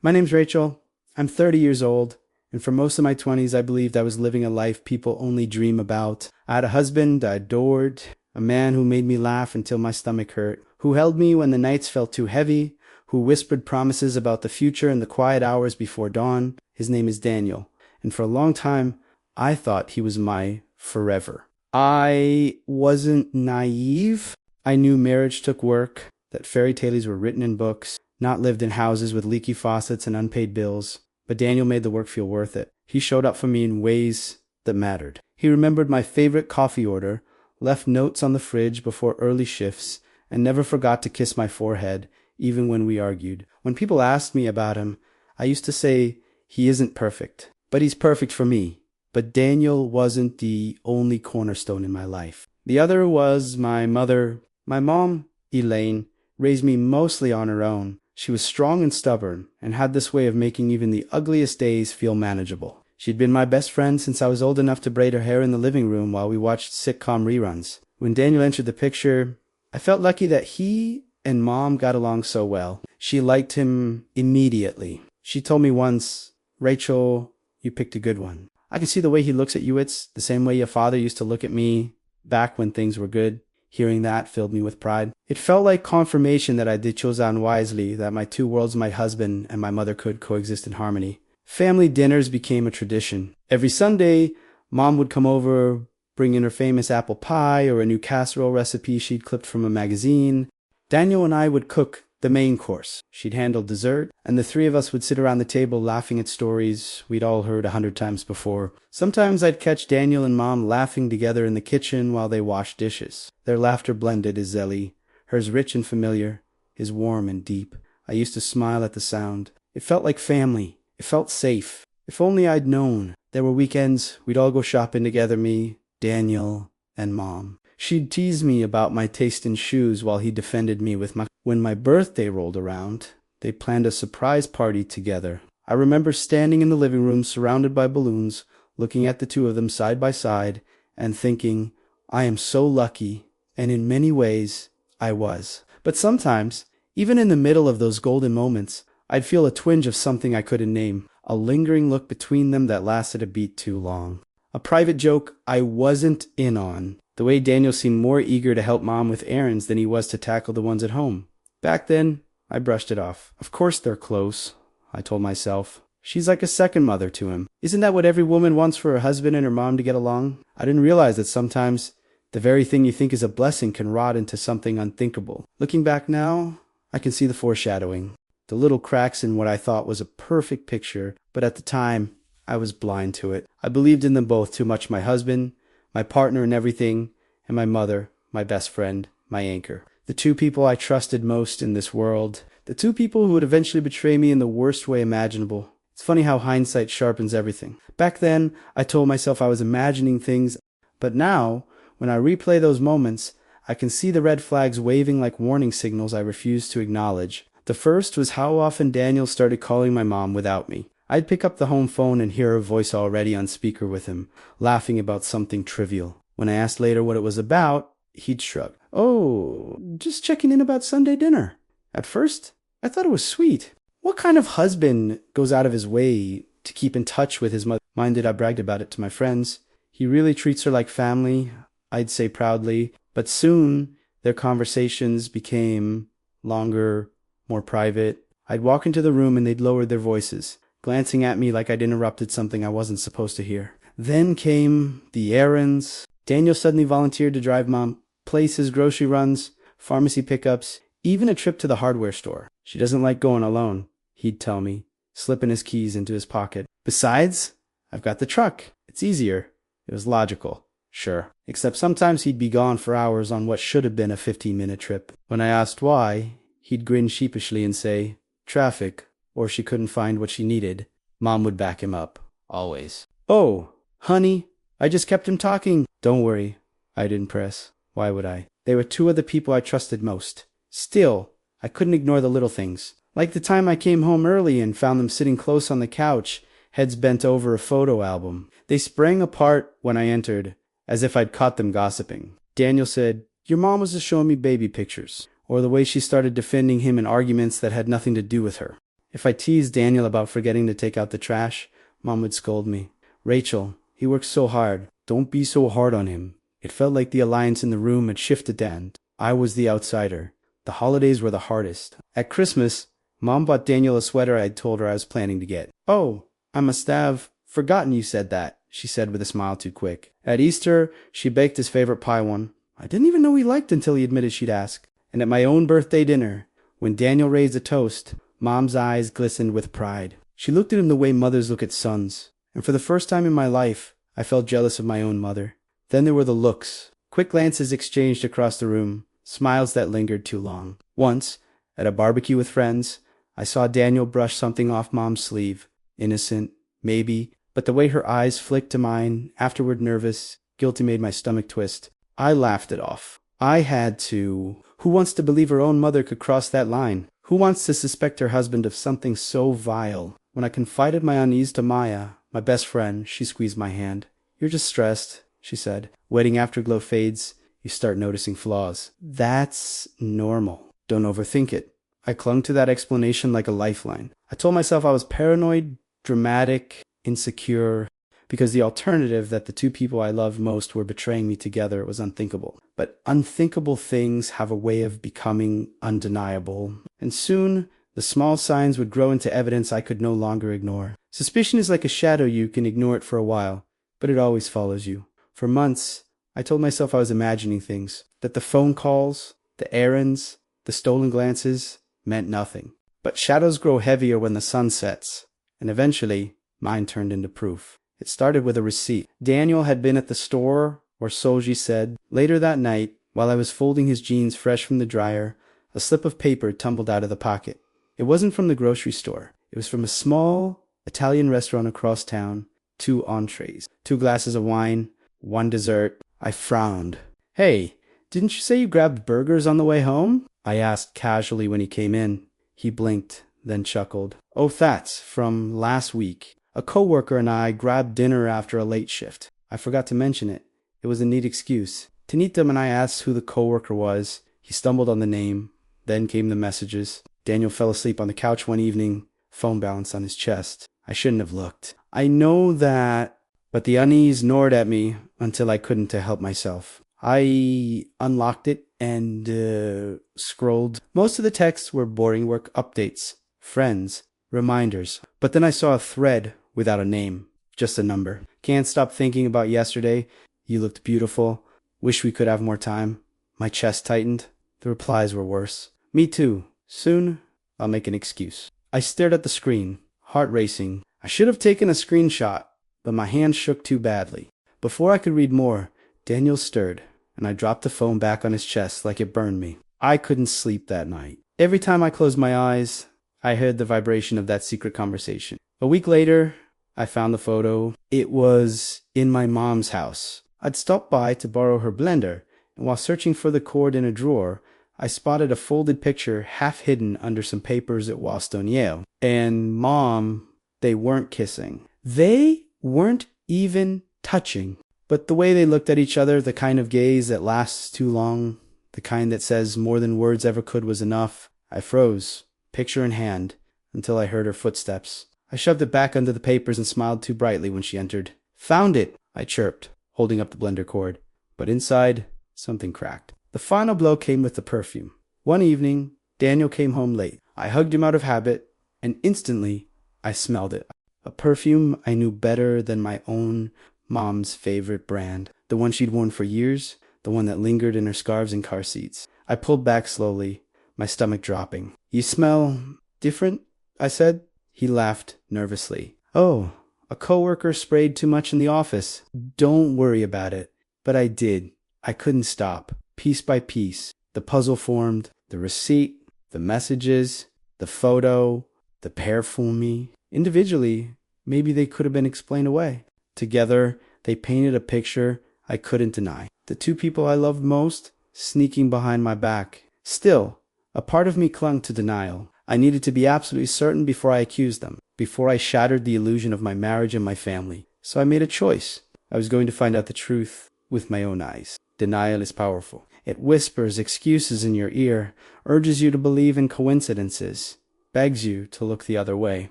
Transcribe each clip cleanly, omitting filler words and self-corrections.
My name's Rachel. I'm 30 years old, and for most of my 20s, I believed I was living a life people only dream about. I had a husband I adored, a man who made me laugh until my stomach hurt, who held me when the nights felt too heavy, who whispered promises about the future in the quiet hours before dawn. His name is Daniel, and for a long time, I thought he was my forever. I wasn't naive. I knew marriage took work, that fairy tales were written in books, not lived in houses with leaky faucets and unpaid bills. But Daniel made the work feel worth it. He showed up for me in ways that mattered. He remembered my favorite coffee order, left notes on the fridge before early shifts, and never forgot to kiss my forehead, even when we argued. When people asked me about him, I used to say, he isn't perfect, but he's perfect for me. But Daniel wasn't the only cornerstone in my life. The other was my mother. My mom, Elaine, raised me mostly on her own. She was strong and stubborn, and had this way of making even the ugliest days feel manageable. She'd been my best friend since I was old enough to braid her hair in the living room while we watched sitcom reruns. When Daniel entered the picture, I felt lucky that he and Mom got along so well. She liked him immediately. She told me once, "Rachel, you picked a good one. I can see the way he looks at you. It's the same way your father used to look at me back when things were good." Hearing that filled me with pride. It felt like confirmation that I did chosen wisely, that my two worlds, my husband and my mother, could coexist in harmony. Family dinners became a tradition. Every Sunday, Mom would come over, bring in her famous apple pie or a new casserole recipe she'd clipped from a magazine. Daniel and I would cook the main course. She'd handle dessert, and the three of us would sit around the table laughing at stories we'd all heard 100 times before. Sometimes I'd catch Daniel and Mom laughing together in the kitchen while they washed dishes. Their laughter blended as Zelly, hers rich and familiar, his warm and deep. I used to smile at the sound. It felt like family. It felt safe. If only I'd known. There were weekends we'd all go shopping together, me, Daniel, and Mom. She'd tease me about my taste in shoes while he defended me with my... When my birthday rolled around, they planned a surprise party together. I remember standing in the living room surrounded by balloons, looking at the two of them side by side, and thinking, I am so lucky, and in many ways, I was. But sometimes, even in the middle of those golden moments, I'd feel a twinge of something I couldn't name, a lingering look between them that lasted a beat too long. A private joke I wasn't in on. The way Daniel seemed more eager to help Mom with errands than he was to tackle the ones at home. Back then, I brushed it off. Of course they're close, I told myself. She's like a second mother to him. Isn't that what every woman wants for her husband and her mom to get along? I didn't realize that sometimes the very thing you think is a blessing can rot into something unthinkable. Looking back now, I can see the foreshadowing. The little cracks in what I thought was a perfect picture, but at the time, I was blind to it. I believed in them both too much, my husband, my partner in everything, and my mother, my best friend, my anchor. The two people I trusted most in this world. The two people who would eventually betray me in the worst way imaginable. It's funny how hindsight sharpens everything. Back then, I told myself I was imagining things, but now, when I replay those moments, I can see the red flags waving like warning signals I refused to acknowledge. The first was how often Daniel started calling my mom without me. I'd pick up the home phone and hear her voice already on speaker with him, laughing about something trivial. When I asked later what it was about, he'd shrug. "Oh, just checking in about Sunday dinner." At first, I thought it was sweet. What kind of husband goes out of his way to keep in touch with his mother? Minded I bragged about it to my friends. He really treats her like family, I'd say proudly. But soon, their conversations became longer, more private. I'd walk into the room and they'd lower their voices, glancing at me like I'd interrupted something I wasn't supposed to hear. Then came the errands. Daniel suddenly volunteered to drive Mom places, grocery runs, pharmacy pickups, even a trip to the hardware store. She doesn't like going alone, he'd tell me, slipping his keys into his pocket. Besides, I've got the truck. It's easier. It was logical. Sure. Except sometimes he'd be gone for hours on what should have been a 15-minute trip. When I asked why, he'd grin sheepishly and say, traffic, or she couldn't find what she needed. Mom would back him up. Always. "Oh, honey, I just kept him talking." "Don't worry," I didn't press. Why would I? They were two of the people I trusted most. Still, I couldn't ignore the little things. Like the time I came home early and found them sitting close on the couch, heads bent over a photo album. They sprang apart when I entered, as if I'd caught them gossiping. Daniel said, "Your mom was just showing me baby pictures," or the way she started defending him in arguments that had nothing to do with her. If I teased Daniel about forgetting to take out the trash, Mom would scold me. Rachel, he works so hard. Don't be so hard on him. It felt like the alliance in the room had shifted to end. I was the outsider. The holidays were the hardest. At Christmas, Mom bought Daniel a sweater I had told her I was planning to get. Oh, I must have forgotten you said that, she said with a smile too quick. At Easter, she baked his favorite pie one. I didn't even know he liked until he admitted she'd ask. And at my own birthday dinner, when Daniel raised a toast, Mom's eyes glistened with pride. She looked at him the way mothers look at sons. And for the first time in my life, I felt jealous of my own mother. Then there were the looks. Quick glances exchanged across the room, smiles that lingered too long. Once, at a barbecue with friends, I saw Daniel brush something off Mom's sleeve. Innocent, maybe, but the way her eyes flicked to mine, afterward nervous, guilty, made my stomach twist. I laughed it off. I had to. Who wants to believe her own mother could cross that line? Who wants to suspect her husband of something so vile? When I confided my unease to Maya, my best friend, she squeezed my hand. You're just stressed, she said. Wedding afterglow fades, you start noticing flaws. That's normal. Don't overthink it. I clung to that explanation like a lifeline. I told myself I was paranoid, dramatic, insecure, because the alternative that the two people I loved most were betraying me together was unthinkable. But unthinkable things have a way of becoming undeniable, and soon the small signs would grow into evidence I could no longer ignore. Suspicion is like a shadow. You can ignore it for a while, but it always follows you. For months, I told myself I was imagining things, that the phone calls, the errands, the stolen glances meant nothing. But shadows grow heavier when the sun sets, and eventually, mine turned into proof. It started with a receipt. Daniel had been at the store, or Solji said. Later that night, while I was folding his jeans fresh from the dryer, a slip of paper tumbled out of the pocket. It wasn't from the grocery store. It was from a small Italian restaurant across town. 2 entrees, 2 glasses of wine, 1 dessert. I frowned. Hey, didn't you say you grabbed burgers on the way home? I asked casually when he came in. He blinked, then chuckled. Oh, that's from last week. A coworker and I grabbed dinner after a late shift. I forgot to mention it. It was a neat excuse. Tinitam and I asked who the coworker was. He stumbled on the name. Then came the messages. Daniel fell asleep on the couch one evening, phone balanced on his chest. I shouldn't have looked. I know that, but the unease gnawed at me until I couldn't help myself. I unlocked it and scrolled. Most of the texts were boring work updates, friends, reminders. But then I saw a thread without a name, just a number. Can't stop thinking about yesterday. You looked beautiful. Wish we could have more time. My chest tightened. The replies were worse. Me too. Soon, I'll make an excuse. I stared at the screen, heart racing. I should have taken a screenshot, but my hand shook too badly. Before I could read more, Daniel stirred, and I dropped the phone back on his chest like it burned me. I couldn't sleep that night. Every time I closed my eyes, I heard the vibration of that secret conversation. A week later, I found the photo. It was in my mom's house. I'd stopped by to borrow her blender, and while searching for the cord in a drawer, I spotted a folded picture half hidden under some papers at Wallstone Yale. And Mom, they weren't kissing. They weren't even touching. But the way they looked at each other, the kind of gaze that lasts too long, the kind that says more than words ever could was enough, I froze, picture in hand, until I heard her footsteps. I shoved it back under the papers and smiled too brightly when she entered. Found it, I chirped, holding up the blender cord. But inside, something cracked. The final blow came with the perfume. One evening, Daniel came home late. I hugged him out of habit, and instantly, I smelled it. A perfume I knew better than my own Mom's favorite brand. The one she'd worn for years, the one that lingered in her scarves and car seats. I pulled back slowly, my stomach dropping. You smell different, I said. He laughed nervously. Oh, a coworker sprayed too much in the office. Don't worry about it. But I did. I couldn't stop. Piece by piece, the puzzle formed. The receipt, the messages, the photo, the perfume. Individually, maybe they could have been explained away. Together, they painted a picture I couldn't deny. The two people I loved most, sneaking behind my back. Still, a part of me clung to denial. I needed to be absolutely certain before I accused them, before I shattered the illusion of my marriage and my family. So I made a choice. I was going to find out the truth with my own eyes. Denial is powerful. It whispers excuses in your ear, urges you to believe in coincidences. begs you to look the other way.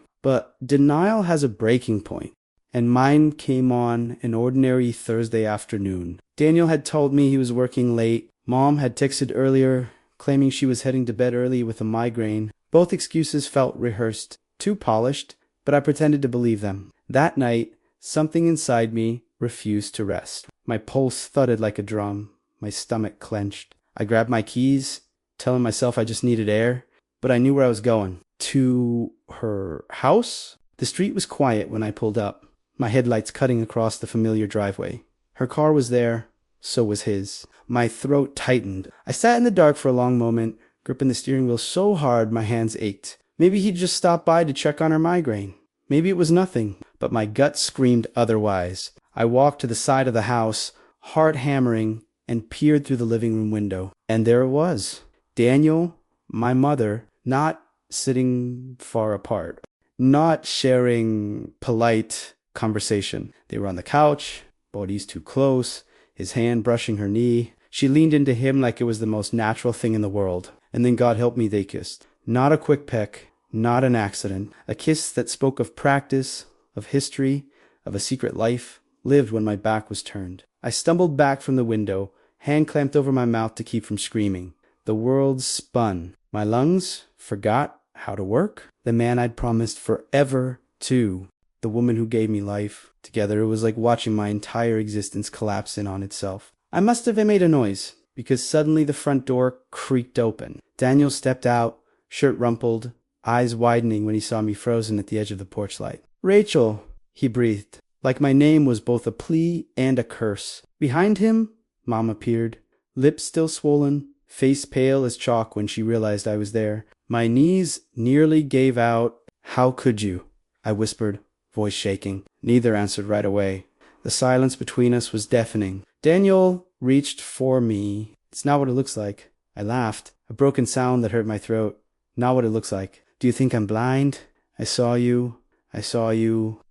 But denial has a breaking point, and mine came on an ordinary Thursday afternoon. Daniel had told me he was working late. Mom had texted earlier, claiming she was heading to bed early with a migraine. Both excuses felt rehearsed, too polished, but I pretended to believe them. That night, something inside me refused to rest. My pulse thudded like a drum. My stomach clenched. I grabbed my keys, telling myself I just needed air, but I knew where I was going. To her house? The street was quiet when I pulled up, my headlights cutting across the familiar driveway. Her car was there, so was his. My throat tightened. I sat in the dark for a long moment, gripping the steering wheel so hard my hands ached. Maybe he'd just stopped by to check on her migraine. Maybe it was nothing, but my gut screamed otherwise. I walked to the side of the house, heart hammering, and peered through the living room window. And there it was. Daniel, my mother, not sitting far apart, not sharing polite conversation. They were on the couch, bodies too close, his hand brushing her knee. She leaned into him like it was the most natural thing in the world. And then, God help me, they kissed. Not a quick peck, not an accident. A kiss that spoke of practice, of history, of a secret life, lived when my back was turned. I stumbled back from the window, hand clamped over my mouth to keep from screaming. The world spun. My lungs forgot how to work. The man I'd promised forever to, the woman who gave me life. Together it was like watching my entire existence collapse in on itself. I must have made a noise, because suddenly the front door creaked open. Daniel stepped out, shirt rumpled, eyes widening when he saw me frozen at the edge of the porch light. "Rachel," he breathed, like my name was both a plea and a curse. Behind him, Mom appeared, lips still swollen, face pale as chalk when she realized I was there. My knees nearly gave out. "How could you?" I whispered, voice shaking. Neither answered right away. The silence between us was deafening. Daniel reached for me. "It's not what it looks like." I laughed, a broken sound that hurt my throat. "Not what it looks like. Do you think I'm blind? I saw you.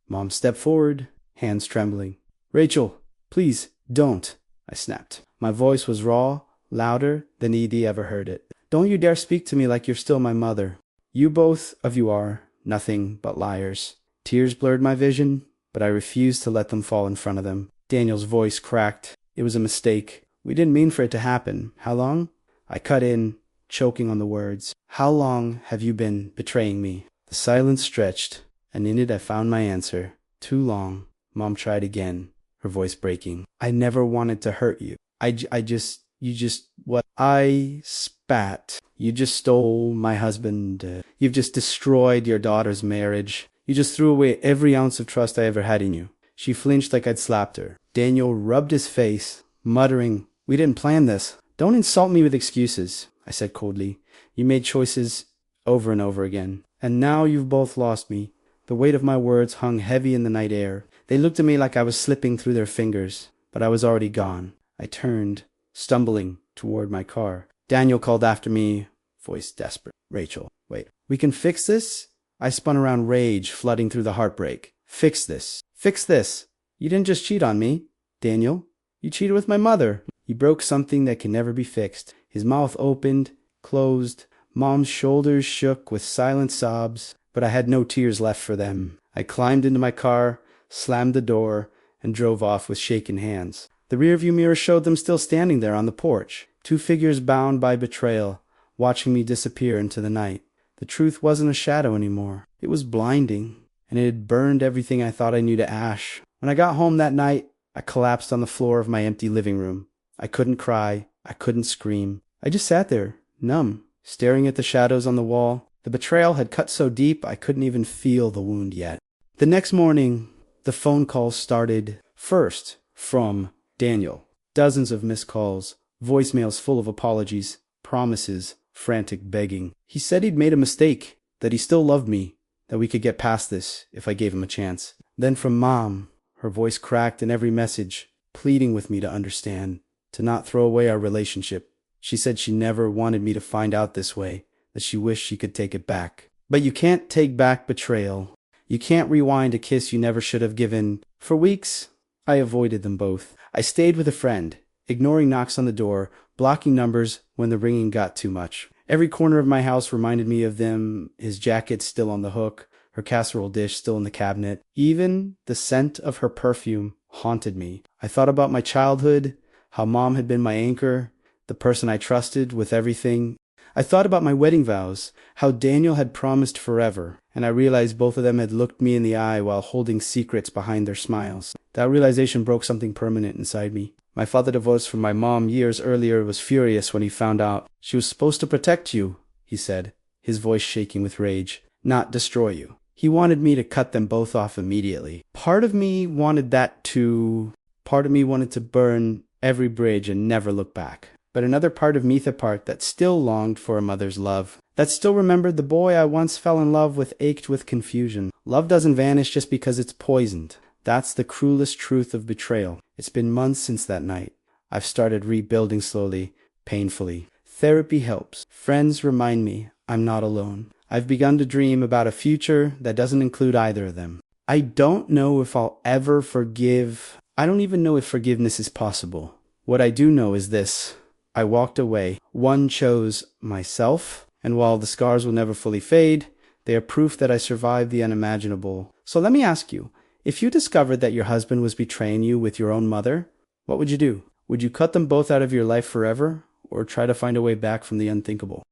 Mom stepped forward, hands trembling. "Rachel, please, don't," I snapped. My voice was raw, louder than Edie ever heard it. "Don't you dare speak to me like you're still my mother. You both of you are nothing but liars." Tears blurred my vision, but I refused to let them fall in front of them. Daniel's voice cracked. "It was a mistake. We didn't mean for it to happen. How long?" I cut in, choking on the words. "How long have you been betraying me?" The silence stretched, and in it I found my answer. "Too long." Mom tried again, her voice breaking. "I never wanted to hurt you. I spat. "You just stole my husband. You've just destroyed your daughter's marriage. You just threw away every ounce of trust I ever had in you." She flinched like I'd slapped her. Daniel rubbed his face, muttering, "We didn't plan this." "Don't insult me with excuses," I said coldly. "You made choices over and over again. And now you've both lost me." The weight of my words hung heavy in the night air. They looked at me like I was slipping through their fingers, but I was already gone. I turned, stumbling toward my car. Daniel called after me, voice desperate. "Rachel, wait. We can fix this?" I spun around, rage flooding through the heartbreak. "Fix this. Fix this. You didn't just cheat on me, Daniel. You cheated with my mother." He broke something that can never be fixed. His mouth opened, closed. Mom's shoulders shook with silent sobs, but I had no tears left for them. I climbed into my car, slammed the door, and drove off with shaking hands. The rearview mirror showed them still standing there on the porch, two figures bound by betrayal, watching me disappear into the night. The truth wasn't a shadow anymore. It was blinding, and it had burned everything I thought I knew to ash. When I got home that night, I collapsed on the floor of my empty living room. I couldn't cry. I couldn't scream. I just sat there, numb, staring at the shadows on the wall. The betrayal had cut so deep I couldn't even feel the wound yet. The next morning, the phone calls started. First, from Daniel. Dozens of missed calls, voicemails full of apologies, promises, frantic begging. He said he'd made a mistake, that he still loved me, that we could get past this if I gave him a chance. Then from Mom, her voice cracked in every message, pleading with me to understand, to not throw away our relationship. She said she never wanted me to find out this way, that she wished she could take it back. But you can't take back betrayal. You can't rewind a kiss you never should have given. For weeks, I avoided them both. I stayed with a friend, ignoring knocks on the door, blocking numbers when the ringing got too much. Every corner of my house reminded me of them, his jacket still on the hook, her casserole dish still in the cabinet. Even the scent of her perfume haunted me. I thought about my childhood, how Mom had been my anchor, the person I trusted with everything. I thought about my wedding vows, how Daniel had promised forever, and I realized both of them had looked me in the eye while holding secrets behind their smiles. That realization broke something permanent inside me. My father divorced from my mom years earlier was furious when he found out. She was supposed to protect you, he said, his voice shaking with rage, not destroy you. He wanted me to cut them both off immediately. Part of me wanted to burn every bridge and never look back. But another part of me that still longed for a mother's love, that still remembered the boy I once fell in love with ached with confusion. Love doesn't vanish just because it's poisoned. That's the cruelest truth of betrayal. It's been months since that night. I've started rebuilding slowly, painfully. Therapy helps. Friends remind me I'm not alone. I've begun to dream about a future that doesn't include either of them. I don't know if I'll ever forgive. I don't even know if forgiveness is possible. What I do know is this. I walked away. One chose myself, and while the scars will never fully fade, they are proof that I survived the unimaginable. So let me ask you, if you discovered that your husband was betraying you with your own mother, what would you do? Would you cut them both out of your life forever, or try to find a way back from the unthinkable?